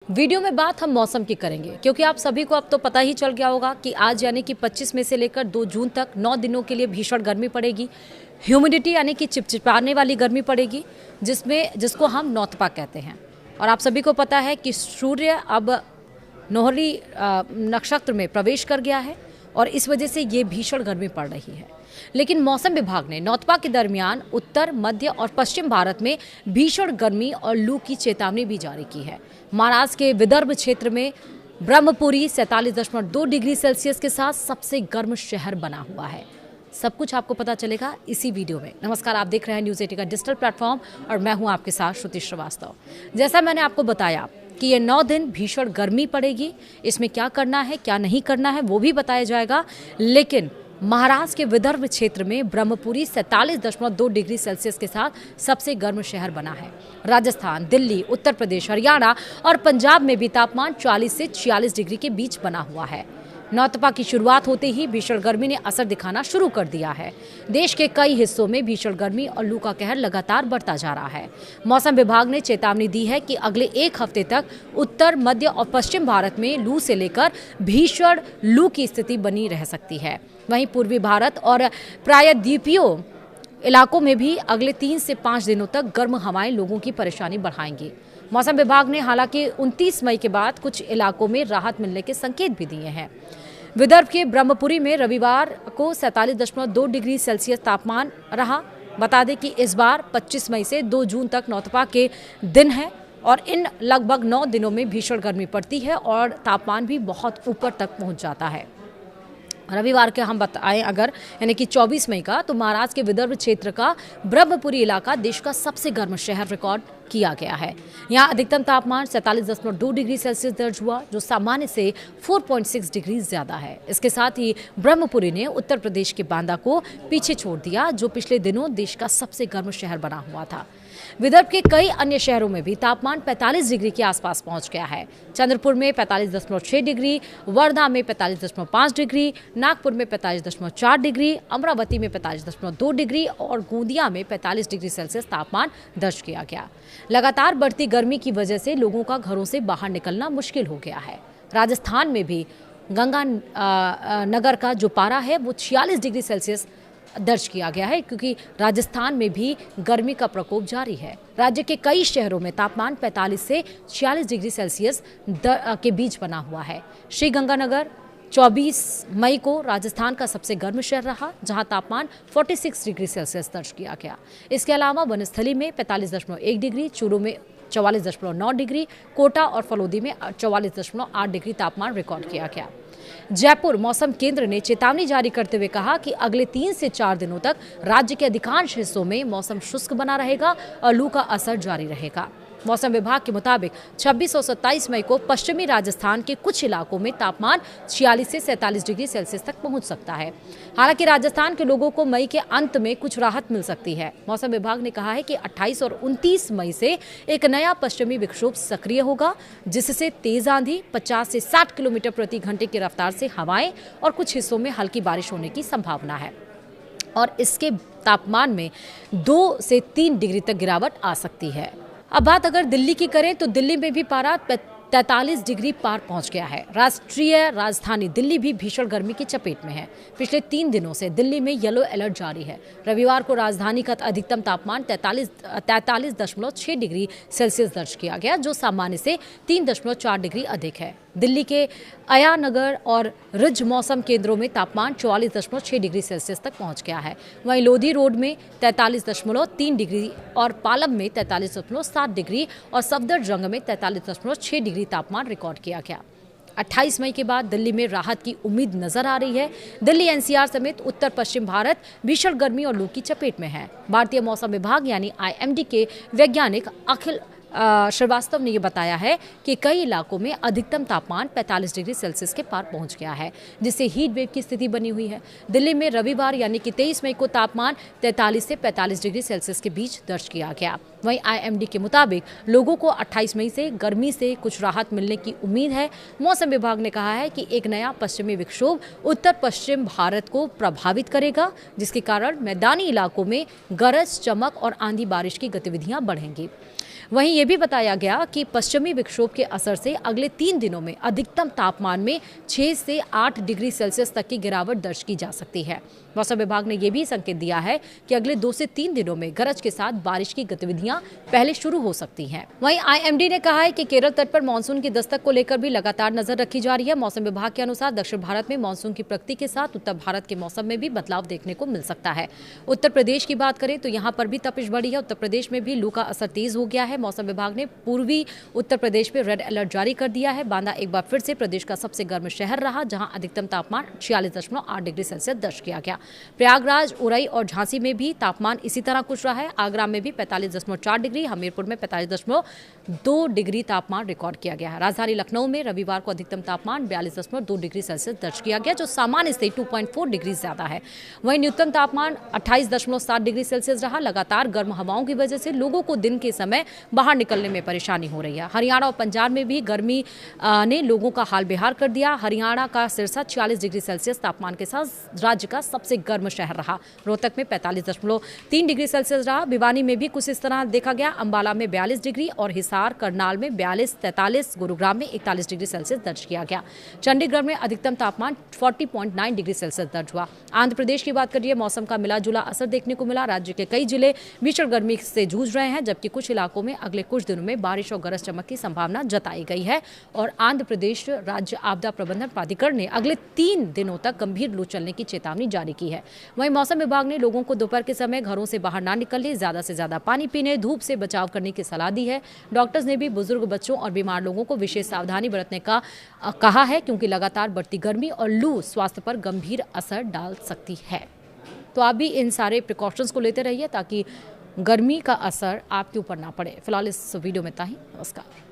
Video में बात हम मौसम की करेंगे क्योंकि आप सभी को अब तो पता ही चल गया होगा कि आज यानी कि 25 मई से लेकर 2 जून तक 9 दिनों के लिए भीषण गर्मी पड़ेगी। ह्यूमिडिटी यानी कि चिपचिपाने वाली गर्मी पड़ेगी जिसको हम नौतपा कहते हैं। और आप सभी को पता है कि सूर्य अब नोहरी नक्षत्र में प्रवेश कर गया है और इस वजह से ये भीषण गर्मी पड़ रही है। लेकिन मौसम विभाग ने नौतपा के दरमियान उत्तर, मध्य और पश्चिम भारत में भीषण गर्मी और लू की चेतावनी भी जारी की है। महाराष्ट्र के विदर्भ क्षेत्र में ब्रह्मपुरी 47.2 डिग्री सेल्सियस के साथ सबसे गर्म शहर बना हुआ है। सब कुछ आपको पता चलेगा इसी वीडियो में। नमस्कार, आप देख रहे हैं न्यूज़ 80 का डिजिटल प्लेटफॉर्म और मैं हूं आपके साथ श्रुति श्रीवास्तव। जैसा मैंने आपको बताया कि ये 9 दिन भीषण गर्मी पड़ेगी, इसमें क्या करना है क्या नहीं करना है वो भी बताया जाएगा। लेकिन महाराष्ट्र के विदर्भ क्षेत्र में ब्रह्मपुरी 47.2 डिग्री सेल्सियस के साथ सबसे गर्म शहर बना है। राजस्थान, दिल्ली, उत्तर प्रदेश, हरियाणा और पंजाब में भी तापमान 40 से 46 डिग्री के बीच बना हुआ है। नौतपा की शुरुआत होते ही भीषण गर्मी ने असर दिखाना शुरू कर दिया है। देश के कई हिस्सों में भीषण गर्मी और लू का कहर लगातार बढ़ता जा रहा है। मौसम विभाग ने चेतावनी दी है कि अगले एक हफ्ते तक उत्तर, मध्य और पश्चिम भारत में लू से लेकर भीषण लू की स्थिति बनी रह सकती है। वहीं पूर्वी भारत और प्रायद्वीपीय इलाकों में भी अगले 3 से 5 दिनों तक गर्म हवाएं लोगों की परेशानी बढ़ाएंगी। मौसम विभाग ने हालांकि 29 मई के बाद कुछ इलाकों में राहत मिलने के संकेत भी दिए हैं। विदर्भ के ब्रह्मपुरी में रविवार को 47.2 डिग्री सेल्सियस तापमान रहा। बता दें कि इस बार 25 मई से 2 जून तक नौतपा के दिन है और इन लगभग 9 दिनों में भीषण गर्मी पड़ती है और तापमान भी बहुत ऊपर तक पहुंच जाता है। रविवार के हम बताएं अगर यानी कि 24 मई का, तो महाराष्ट्र के विदर्भ क्षेत्र का ब्रह्मपुरी इलाका देश का सबसे गर्म शहर रिकॉर्ड किया गया है। यहाँ अधिकतम तापमान 47.2 डिग्री सेल्सियस दर्ज हुआ, जो सामान्य से 4.6 डिग्री ज्यादा है। इसके साथ ही ब्रह्मपुरी ने उत्तर प्रदेश के बांदा को पीछे छोड़ दिया, जो पिछले दिनों देश का सबसे गर्म शहर बना हुआ था। विदर्भ के कई अन्य शहरों में भी तापमान 45 डिग्री के आसपास पहुंच गया है। चंद्रपुर में 45.6 डिग्री, वर्धा में 45.5 डिग्री, नागपुर में 45.4 डिग्री, अमरावती में 45.2 डिग्री और गोंदिया में 45 डिग्री सेल्सियस तापमान दर्ज किया गया। लगातार बढ़ती गर्मी की वजह से लोगों का घरों से बाहर निकलना मुश्किल हो गया है। राजस्थान में भी गंगा नगर का जो पारा है वो 46 डिग्री सेल्सियस दर्ज किया गया है, क्योंकि राजस्थान में भी गर्मी का प्रकोप जारी है। राज्य के कई शहरों में तापमान 45 से 46 डिग्री सेल्सियस के बीच बना हुआ है। श्री गंगानगर 24 मई को राजस्थान का सबसे गर्म शहर रहा, जहां तापमान 46 डिग्री सेल्सियस दर्ज किया गया। इसके अलावा वनस्थली में 45.1 डिग्री, चूरू में 44.9 डिग्री, कोटा और फलोदी में 44.8 डिग्री तापमान रिकॉर्ड किया गया। जयपुर मौसम केंद्र ने चेतावनी जारी करते हुए कहा कि अगले 3 से 4 दिनों तक राज्य के अधिकांश हिस्सों में मौसम शुष्क बना रहेगा और लू का असर जारी रहेगा। मौसम विभाग के मुताबिक 26 और 27 मई को पश्चिमी राजस्थान के कुछ इलाकों में तापमान 46 से 47 डिग्री सेल्सियस तक पहुंच सकता है। हालांकि राजस्थान के लोगों को मई के अंत में कुछ राहत मिल सकती है। मौसम विभाग ने कहा है कि 28 और 29 मई से एक नया पश्चिमी विक्षोभ सक्रिय होगा, जिससे तेज आंधी, 50 से 60 किलोमीटर प्रति घंटे की रफ्तार से हवाएं और कुछ हिस्सों में हल्की बारिश होने की संभावना है और इसके तापमान में 2 से 3 डिग्री तक गिरावट आ सकती है। अब बात अगर दिल्ली की करें तो दिल्ली में भी पारा 43 डिग्री पार पहुंच गया है। राष्ट्रीय राजधानी दिल्ली भी भीषण गर्मी की चपेट में है। पिछले 3 दिनों से दिल्ली में येलो अलर्ट जारी है। रविवार को राजधानी का अधिकतम तापमान 43.6 डिग्री सेल्सियस दर्ज किया गया, जो सामान्य से 3.4 डिग्री अधिक है। दिल्ली के आया नगर और रिज मौसम केंद्रों में तापमान 44.6 डिग्री सेल्सियस तक पहुंच गया है। वहीं लोधी रोड में 43.3 डिग्री और पालम में 43.7 डिग्री और सफदरजंग में 43.6 डिग्री तापमान रिकॉर्ड किया गया। 28 मई के बाद दिल्ली में राहत की उम्मीद नजर आ रही है। दिल्ली एनसीआर समेत उत्तर पश्चिम भारत भीषण गर्मी और लू की चपेट में है। भारतीय मौसम विभाग यानी आईएमडी के वैज्ञानिक अखिल श्रीवास्तव ने यह बताया है कि कई इलाकों में अधिकतम तापमान 45 डिग्री सेल्सियस के पार पहुंच गया है, जिससे हीट वेव की स्थिति बनी हुई है। दिल्ली में रविवार यानी कि 23 मई को तापमान 43 से 45 डिग्री सेल्सियस के बीच दर्ज किया गया। वहीं आईएमडी के मुताबिक लोगों को 28 मई से गर्मी से कुछ राहत मिलने की उम्मीद है। मौसम विभाग ने कहा है कि एक नया पश्चिमी विक्षोभ उत्तर पश्चिम भारत को प्रभावित करेगा, जिसके कारण मैदानी इलाकों में गरज, चमक और आंधी बारिश की गतिविधियां बढ़ेंगी। वहीं ये भी बताया गया कि पश्चिमी विक्षोभ के असर से अगले 3 दिनों में अधिकतम तापमान में 6 से 8 डिग्री सेल्सियस तक की गिरावट दर्ज की जा सकती है। मौसम विभाग ने यह भी संकेत दिया है कि अगले 2 से 3 दिनों में गरज के साथ बारिश की गतिविधियां पहले शुरू हो सकती हैं। वहीं आईएमडी ने कहा है कि केरल तट पर मानसून की दस्तक को लेकर भी लगातार नजर रखी जा रही है। मौसम विभाग के अनुसार दक्षिण भारत में मानसून की प्रगति के साथ उत्तर भारत के मौसम में भी बदलाव देखने को मिल सकता है। उत्तर प्रदेश की बात करें तो यहाँ पर भी तपिश बढ़ी है। उत्तर प्रदेश में भी लू का असर तेज हो गया है। मौसम विभाग ने पूर्वी उत्तर प्रदेश में रेड अलर्ट जारी कर दिया है। बांदा एक बार फिर से प्रदेश का सबसे गर्म शहर रहा, जहां अधिकतम तापमान 46.8 डिग्री सेल्सियस दर्ज किया गया। प्रयागराज, उरई और झांसी में भी तापमान इसी तरह कुछ रहा है। आगरा में भी 45.4 डिग्री, हमीरपुर में 45.2 डिग्री तापमान रिकॉर्ड किया गया है। राजधानी लखनऊ में रविवार को अधिकतम तापमान 42.2 डिग्री सेल्सियस दर्ज किया गया, जो सामान्य से 2.4 डिग्री ज्यादा है। वहीं न्यूनतम तापमान 28.7 डिग्री सेल्सियस रहा। लगातार गर्म हवाओं की वजह से लोगों को दिन के समय बाहर निकलने में परेशानी हो रही है। हरियाणा और पंजाब में भी गर्मी ने लोगों का हाल बेहाल कर दिया। हरियाणा का सिरसा 46 डिग्री सेल्सियस तापमान के साथ राज्य का सबसे गर्म शहर रहा। रोहतक में 45.3 डिग्री सेल्सियस रहा। भिवानी में भी कुछ इस तरह देखा गया। अंबाला में 42 डिग्री और हिसार, करनाल में 42-43, गुरुग्राम में 41 डिग्री सेल्सियस दर्ज किया गया। चंडीगढ़ में अधिकतम तापमान 40.9 डिग्री सेल्सियस दर्ज हुआ। आंध्र प्रदेश की बात करिए, मौसम का मिला जुला असर देखने को मिला। राज्य के कई जिले भीषण गर्मी से जूझ रहे हैं, जबकि कुछ इलाकों में अगले कुछ दिनों में बारिश और गरज चमक की संभावना जताई गई है। और आंध्र प्रदेश राज्य आपदा प्रबंधन प्राधिकरण ने अगले 3 दिनों तक गंभीर लू चलने की चेतावनी जारी की है। वहीं मौसम विभाग ने लोगों को दोपहर के समय घरों से बाहर ना निकलने, ज्यादा से ज्यादा पानी पीने, धूप से बचाव करने की सलाह दी है। डॉक्टर्स ने भी बुजुर्ग, बच्चों और बीमार लोगों को विशेष सावधानी बरतने का कहा है, क्योंकि लगातार बढ़ती गर्मी और लू स्वास्थ्य पर गंभीर असर डाल सकती है। तो आप भी इन सारे प्रिकॉशंस को लेते रहिए ताकि गर्मी का असर आपके ऊपर ना पड़े। फिलहाल इस वीडियो में इतना ही। नमस्कार।